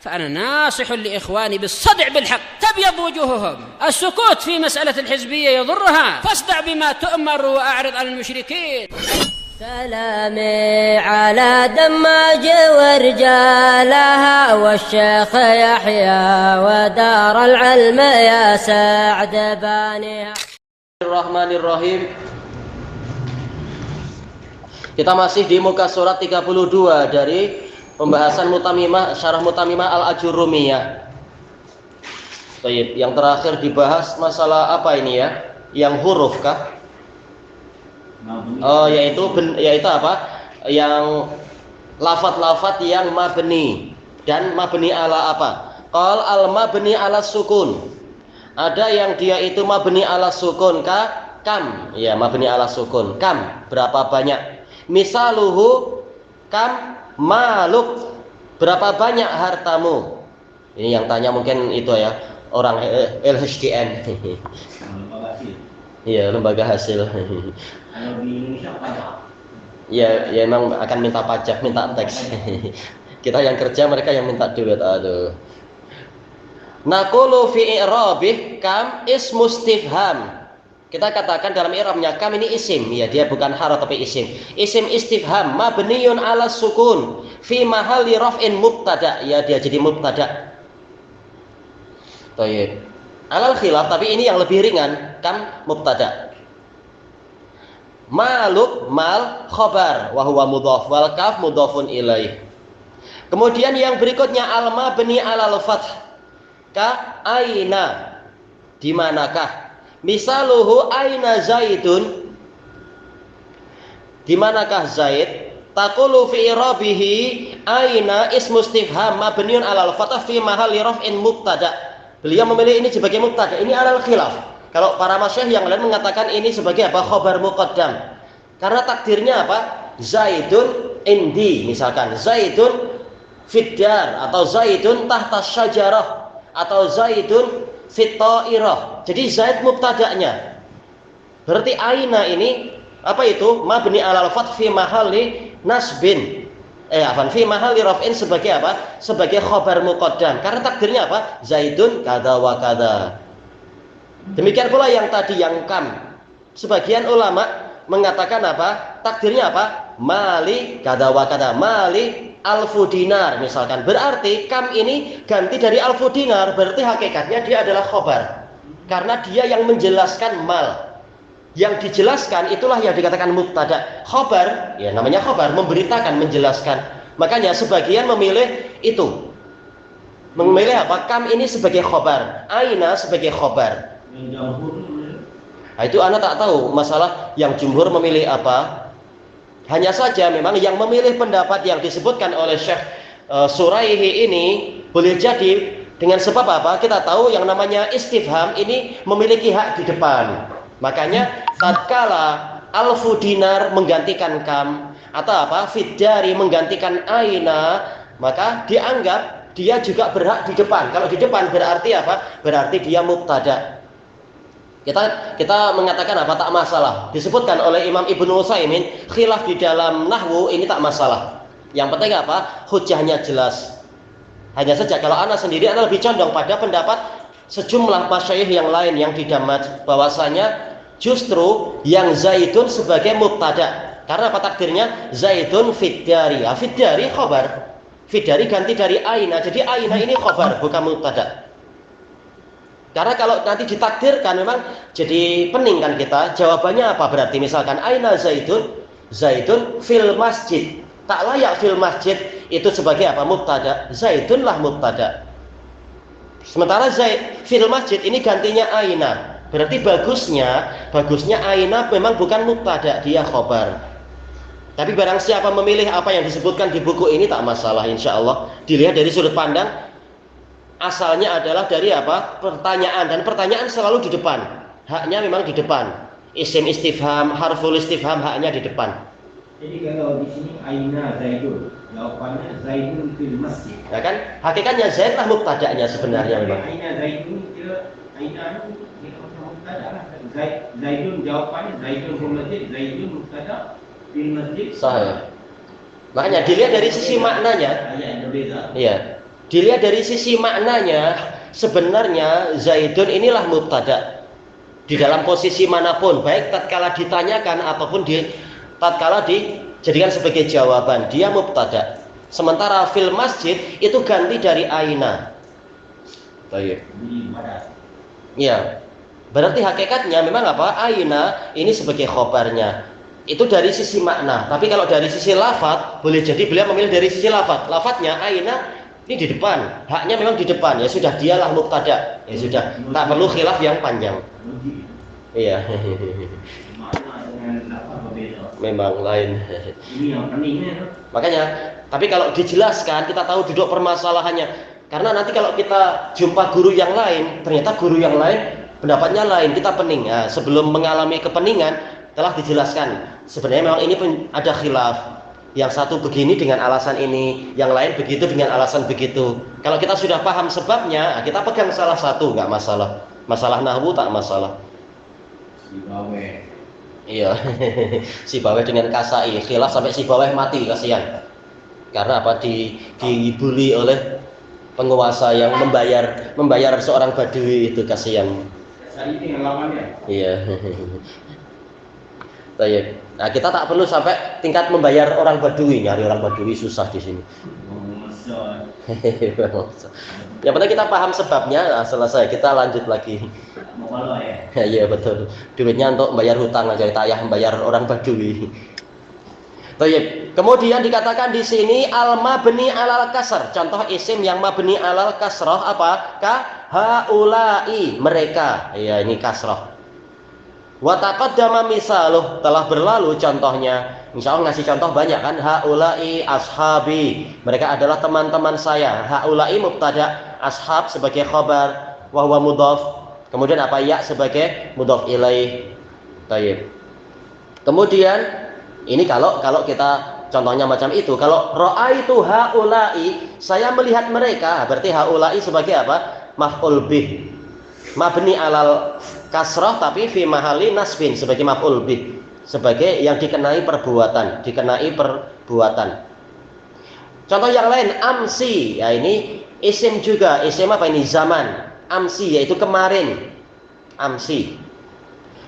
فأنا ناصح لإخواني بالصدع بالحق تبيض وجوههم. السكوت في مسألة الحزبية يضرها، فاصدع بما تؤمر وأعرض عن المشركين. سلامي على دماج ورجالها والشيخ يحيى ودار العلم يا سعد بانيها. Bismillahirrahmanirrahim. Kita masih di muka surat 32 dari pembahasan Mutamimah, syarah Mutamimah Al-Ajurrumiyah. Baik, yang terakhir dibahas masalah apa ini ya? Yang huruf kah? Oh, yaitu apa? Yang lafat-lafat yang mabni dan mabni ala apa? Qal al-mabni ala sukun. Ada yang dia itu mabni ala sukun kah? Kam. Ya, mabni ala sukun. Kam, berapa banyak? Misaluhu kam maluk, berapa banyak hartamu? Ini yang tanya mungkin itu ya, orang LHDN. Iya, lembaga hasil. Kalau di Indonesia pajak. Ya emang akan minta pajak, minta teks. Kita yang kerja, mereka yang minta duit. Aduh. Naqulu fi i'rabih kam ismu istifham. Kita katakan dalam i'rabnya kam ini isim, ya dia bukan harf tapi isim. Isim istifham mabniun ala sukun fi mahalli raf'in mubtada, ya dia jadi mubtada. Baik. Alal khilaf, tapi ini yang lebih ringan, kam mubtada. Maluk mal khabar wa huwa mudhaf wal kaf mudhafun ilaih. Kemudian yang berikutnya al mabni alal fath ka aina, di manakah? Misaluhu aina zaidun, di manakah Zaid? Taqulu fi irabihi aina ismu istifham mabniun alal fath fi mahalli raf'in mubtada. Beliau memilih ini sebagai mubtada. Ini alal khilaf. Kalau para masyayikh yang lain mengatakan ini sebagai apa? Khabar muqaddam. Karena takdirnya apa? Zaidun indi, misalkan Zaidun fiddar, atau Zaidun tahta syajarah, atau Zaidun fit ta'irah. Jadi Zaid mubtada'nya. Berarti aina ini apa itu? Mabni alal fath fi mahalli nasbin. Fi mahalli raf'in sebagai apa? Sebagai khabar muqaddam. Karena takdirnya apa? Zaidun kada wa kada. Demikian pula yang tadi yang kam. Sebagian ulama mengatakan apa? Takdirnya apa? Mali kada wa kada. Mali alfu dinar misalkan. Berarti kam ini ganti dari alfu dinar, berarti hakikatnya dia adalah khobar. Karena dia yang menjelaskan mal. Yang dijelaskan itulah yang dikatakan mubtada. Khobar, ya namanya khobar, memberitakan, menjelaskan. Makanya sebagian memilih itu. Memilih apa? Kam ini sebagai khobar, aina sebagai khobar. Nah, itu anak tak tahu masalah yang jumhur memilih apa. Hanya saja memang yang memilih pendapat yang disebutkan oleh Syekh Suraihi ini boleh jadi dengan sebab apa? Kita tahu yang namanya istifham ini memiliki hak di depan. Makanya tatkala alfu dinar menggantikan kam atau apa? Fiddari menggantikan aina, maka dianggap dia juga berhak di depan. Kalau di depan berarti apa? Berarti dia mubtada. Kita mengatakan apa? Tak masalah. Disebutkan oleh Imam Ibnu Utsaimin, khilaf di dalam nahwu ini tak masalah. Yang penting apa? Hujahnya jelas. Hanya saja kalau ana sendiri ana lebih condong pada pendapat sejumlah masyayikh yang lain yang didamat bahwasanya justru yang Zaidun sebagai mubtada. Karena apa takdirnya? Zaidun fiddari. Fiddari khabar. Fiddari ganti dari aina. Jadi aina ini khabar bukan mubtada. Karena kalau nanti ditakdirkan memang jadi pening kan kita. Jawabannya apa berarti? Misalkan aina Zaidun? Zaidun fil masjid. Tak layak fil masjid itu sebagai apa? Mubtada. Zaidunlah mubtada. Sementara Zaid fil masjid ini gantinya aina. Berarti bagusnya aina memang bukan mubtada, dia khobar. Tapi barang siapa memilih apa yang disebutkan di buku ini tak masalah insyaallah. Dilihat dari sudut pandang asalnya adalah dari apa? Pertanyaan, dan pertanyaan selalu di depan. Haknya memang di depan. Isim istifham, harful istifham haknya di depan. Jadi kalau di sini aina Zaidun, jawabannya Zaidun fil masjid. Ya kan? Hakikatnya Zaid lah mubtada'nya sebenarnya memang. Aina Zaidun aina itu mubtada. Zaidun jawabannya Zaidun fil masjid, Zaidun mubtada fil masjid. Sahih. Makanya dilihat dari sisi maknanya. Iya, berbeda. Iya. Dilihat dari sisi maknanya, sebenarnya Zaidun inilah mubtada. Di dalam posisi manapun, baik tatkala ditanyakan ataupun tatkala dijadikan sebagai jawaban, dia mubtada. Sementara fil masjid itu ganti dari aina. Baik. Ya. Berarti hakikatnya memang apa? Aina ini sebagai khobarnya. Itu dari sisi makna. Tapi kalau dari sisi lafadz, boleh jadi beliau memilih dari sisi lafadz. Lafadznya aina ini di depan, haknya memang di depan, ya sudah, dialah mubtada, ya sudah, tak perlu khilaf yang panjang. Iya. Memang lain. Ini yang pentingnya. Makanya, tapi kalau dijelaskan kita tahu duduk permasalahannya. Karena nanti kalau kita jumpa guru yang lain, ternyata guru yang lain pendapatnya lain, kita pening. Nah, sebelum mengalami kepeningan telah dijelaskan. Sebenarnya memang ini ada khilaf. Yang satu begini dengan alasan ini, yang lain begitu dengan alasan begitu. Kalau kita sudah paham sebabnya, kita pegang salah satu, nggak masalah. Masalah nahwu tak masalah. Sibaweh. Iya, Sibaweh dengan Kasai, khilaf sampai Sibaweh mati, kasihan. Karena apa? Dibully oleh penguasa yang membayar seorang badui, itu kasihan. Saya ini lawannya. Iya. Baik. Nah, kita tak perlu sampai tingkat membayar orang badui, nyari orang badui susah di sini. Yang penting kita paham sebabnya, nah, selesai, kita lanjut lagi. Ya. Iya betul. Duitnya untuk membayar hutang aja, tayah membayar orang badui. Baik. Kemudian dikatakan di sini al mabni alal kasr. Contoh isim yang mabni alal kasrah apa? Ka haula'i, mereka. Ya, ini kasrah. Wa taqaddama misaluh, telah berlalu contohnya. Insyaallah ngasih contoh banyak kan. Haula'i ashabi, mereka adalah teman-teman saya. Haula'i mubtada, ashab sebagai khabar, wa huwa mudhaf. Kemudian apa? Ya sebagai mudhaf ilaih. Baik. Kemudian ini kalau kita contohnya macam itu. Kalau ra'aitu haula'i, saya melihat mereka, berarti haula'i sebagai apa? Maf'ul bih. Mabni alal kasrah tapi fi mahali nasbin, sebagai maf'ul bih, sebagai yang dikenai perbuatan, Contoh yang lain, amsi, ya ini isim juga, isim apa ini? Zaman. Amsi yaitu kemarin, amsi.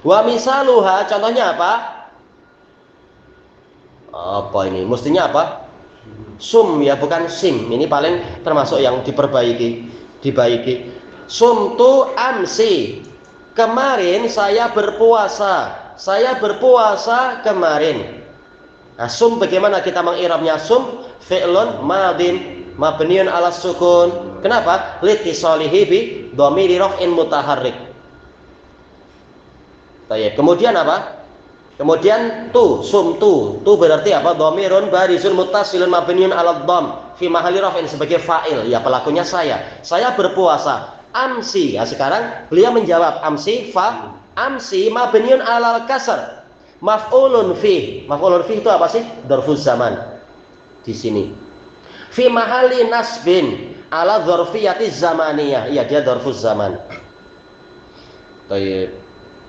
Wa misaluha, contohnya apa? Apa ini? Mestinya apa? Sum, ya bukan sim. Ini paling termasuk yang dibaiki. Sumtu amsi, kemarin saya berpuasa kemarin. Nah, sum bagaimana kita mengirabnya? Sum fi'lun madin mabniun ala sukun. Kenapa? Litisalihi bi dhamiri raf'in mutaharrik. Baik. Kemudian apa? Kemudian sumtu berarti apa? Dhamirun barizun muttasilun mabniun ala dham fi mahalli raf'in, sebagai fa'il, ya pelakunya saya berpuasa. Amsi, ya sekarang beliau menjawab amsi mabniun alal kasr maf'ulun fi itu apa sih? Dzarfuz zaman di sini. Fi mahali nasbin ala dzarfiyatiz zamaniyah, iya dia dzarfuz zaman. Baik.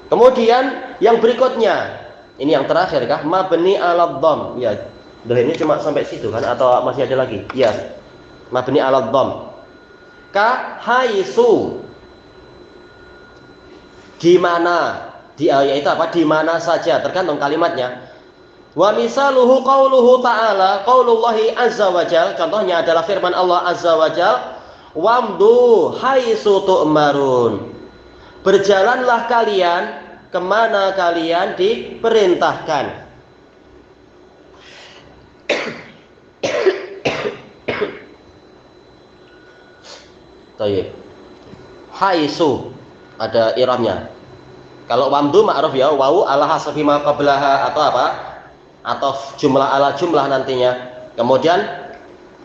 Kemudian yang berikutnya, ini yang terakhir kah? Mabni ala dham. Ya, ini cuma sampai situ kan atau masih ada lagi? Ya. Mabni ala dham. Ka haitsu, di mana, yaitu apa? Di mana saja, tergantung kalimatnya. Wa misaluhu qauluhu ta'ala, qaulullahi azza wajal, contohnya adalah firman Allah azza wajal, wamdu haitsu tu'marun, berjalanlah kalian kemana kalian diperintahkan. Tayyib. Haitsu ada iramnya. Kalau wamdu ma'ruf ya, wau ala hasabi ma qablaha atau apa? Atau jumlah ala jumlah nantinya. Kemudian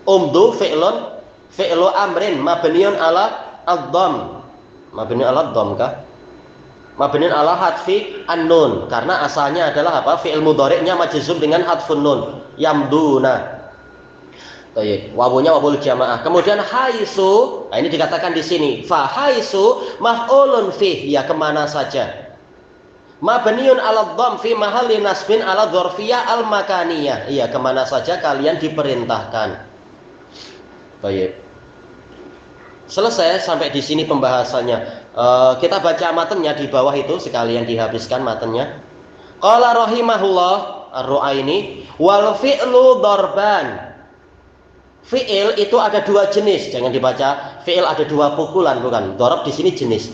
umdu fi'lu amrin mabniun ala ad-dham. Mabniun ala ad-dham kah? Mabniun ala hadfi an-nun, karena asalnya adalah apa? Fi'il mudhari'nya majzum dengan hadfun nun. Yamduna. Baik, wawunya wawul jamaah. Kemudian haitsu, nah ini dikatakan di sini, fa haitsu maf'ulun fih, ya kemana saja. Mabniun 'ala dhamm fi mahalli nasbin 'ala dzarfiyah al-makaniyah. Iya, kemana saja kalian diperintahkan. Baik. Selesai sampai di sini pembahasannya. Kita baca matanya di bawah itu sekalian dihabiskan matanya. Qala rahimahullah Ar-Ru'aini wal fi'lu darban. Fi'il itu ada dua jenis, jangan dibaca fi'il ada dua pukulan, bukan. Darab di sini jenis.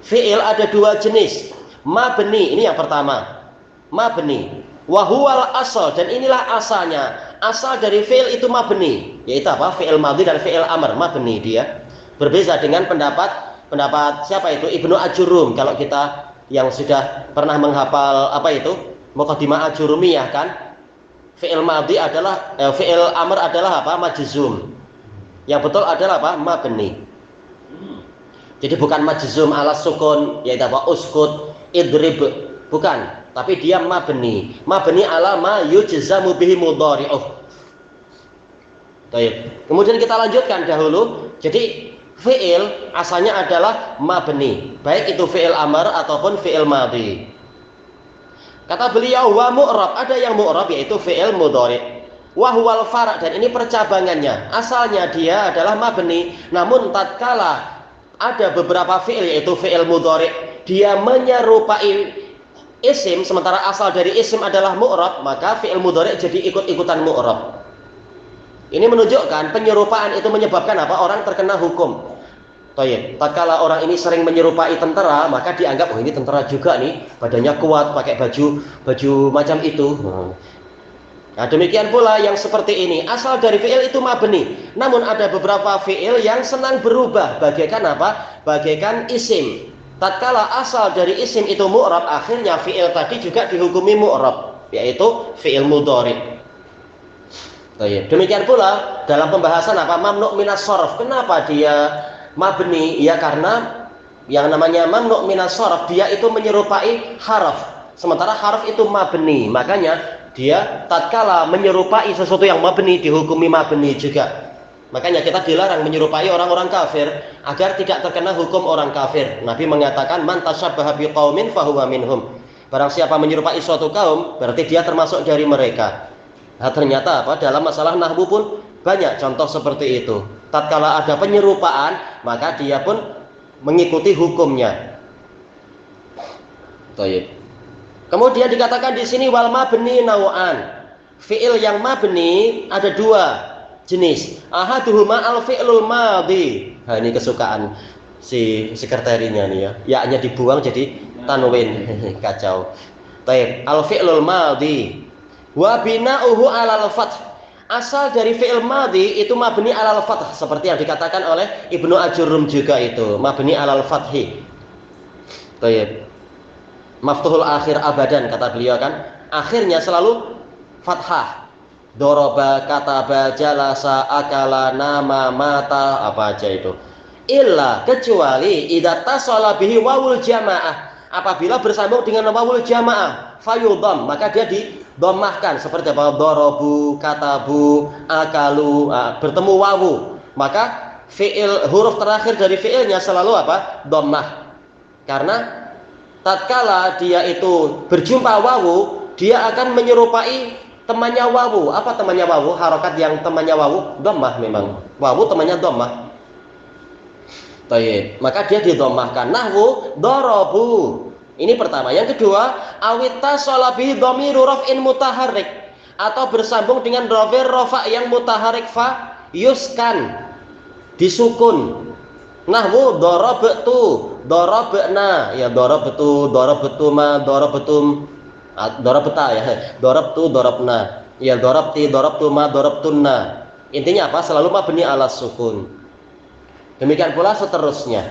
Fi'il ada dua jenis. Mabni, ini yang pertama. Mabni. Wa huwal asal, dan inilah asalnya. Asal dari fi'il itu mabni, yaitu apa? Fi'il madhi dan fi'il amr, mabni dia. Berbeda dengan pendapat siapa itu? Ibnu Ajurum. Kalau kita yang sudah pernah menghafal apa itu? Muqaddimah Ajurumiyah kan? Fi'il madhi adalah fi'il amr adalah apa? Majzum. Yang betul adalah apa? Mabni. Jadi bukan majzum ala sukun, yaitu apa? Uskut, idrib, bukan. Tapi dia mabni. Mabni ala ma yujzamu bihi mudhari'uh. Baik. Kemudian kita lanjutkan dahulu. Jadi fi'il asalnya adalah mabni, baik itu fi'il amr ataupun fi'il madhi. Kata beliau wa mu'rab, ada yang mu'rab yaitu fi'il mudhari'. Wa huwal far', dan ini percabangannya. Asalnya dia adalah mabni, namun tatkala ada beberapa fi'il yaitu fi'il mudhari', dia menyerupai isim, sementara asal dari isim adalah mu'rab, maka fi'il mudhari' jadi ikut-ikutan mu'rab. Ini menunjukkan penyerupaan itu menyebabkan apa? Orang terkena hukum. Baik, tatkala orang ini sering menyerupai tentara, maka dianggap oh ini tentara juga nih, badannya kuat, pakai baju macam itu. Nah, demikian pula yang seperti ini, asal dari fi'il itu mabni. Namun ada beberapa fi'il yang senang berubah, bagaikan apa? Bagaikan isim. Tatkala asal dari isim itu mu'rab, akhirnya fi'il tadi juga dihukumi mu'rab, yaitu fi'il mudhari'. Demikian pula dalam pembahasan apa? Mamnu' minas sharaf. Kenapa dia mabni? Ya karena yang namanya mamnu' minas sharaf dia itu menyerupai haraf. Sementara haraf itu mabni. Makanya dia tatkala menyerupai sesuatu yang mabni dihukumi mabni juga. Makanya kita dilarang menyerupai orang-orang kafir agar tidak terkena hukum orang kafir. Nabi mengatakan man tasyabbaha biqaumin fahuwa minhum. Barang siapa menyerupai suatu kaum berarti dia termasuk dari mereka. Nah, ternyata apa? Dalam masalah nahwu pun banyak contoh seperti itu. Tatkala ada penyerupaan, maka dia pun mengikuti hukumnya. Baik. Kemudian dikatakan di sini wal mabni naw'an. Fi'il yang mabni ada dua jenis. Ahaduhuma al fi'lul madhi. Nah, ini kesukaan si sekretarinya nih ya. Ya-nya dibuang jadi tanwin. Kacau. Baik, al fi'lul madhi. Wa bina'uhu 'alal fath. Asal dari fi'il madhi itu mabni 'alal fath, seperti yang dikatakan oleh Ibnu Ajurum juga itu, mabni 'alal fathi. Baik. Maftuhul akhir abadan kata beliau kan, akhirnya selalu fathah. Doroba, kataba, jalasa, akala, nama, mata, apa aja itu. Illa, kecuali idza tasala bihi wawul jamaah. Apabila bersambung dengan wawul jamaah, fayudham, maka dia didomahkan seperti apa? Dorobu, katabu, akalu, bertemu wawu, maka fi'il huruf terakhir dari fi'ilnya selalu apa? Dhammah. Karena tatkala dia itu berjumpa wawu, dia akan menyerupai temannya wawu. Apa temannya wawu? Harokat yang temannya wawu dhammah memang. Wawu temannya dhammah. Baik, maka dia didomahkan. Nahwu dorobu. Ini pertama. Yang kedua, awita sholabihi dhamiru raf'in mutaharrik, atau bersambung dengan dhamir rafa yang mutaharrik fa yuskan, disukun. Nahwu darabtu, darabna, ya darabtu, darabtuma, darabtum, darabta ya. Darabtu, darabna. Ya darabti, darabtuma, darabtunna. Intinya apa? Selalu mabni ala sukun. Demikian pula seterusnya.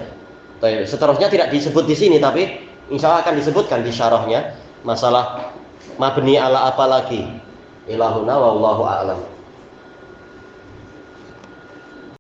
Seterusnya tidak disebut di sini, tapi insya Allah akan disebutkan di syarahnya masalah mabni ala apa lagi. Ilahuna wallahu a'lam.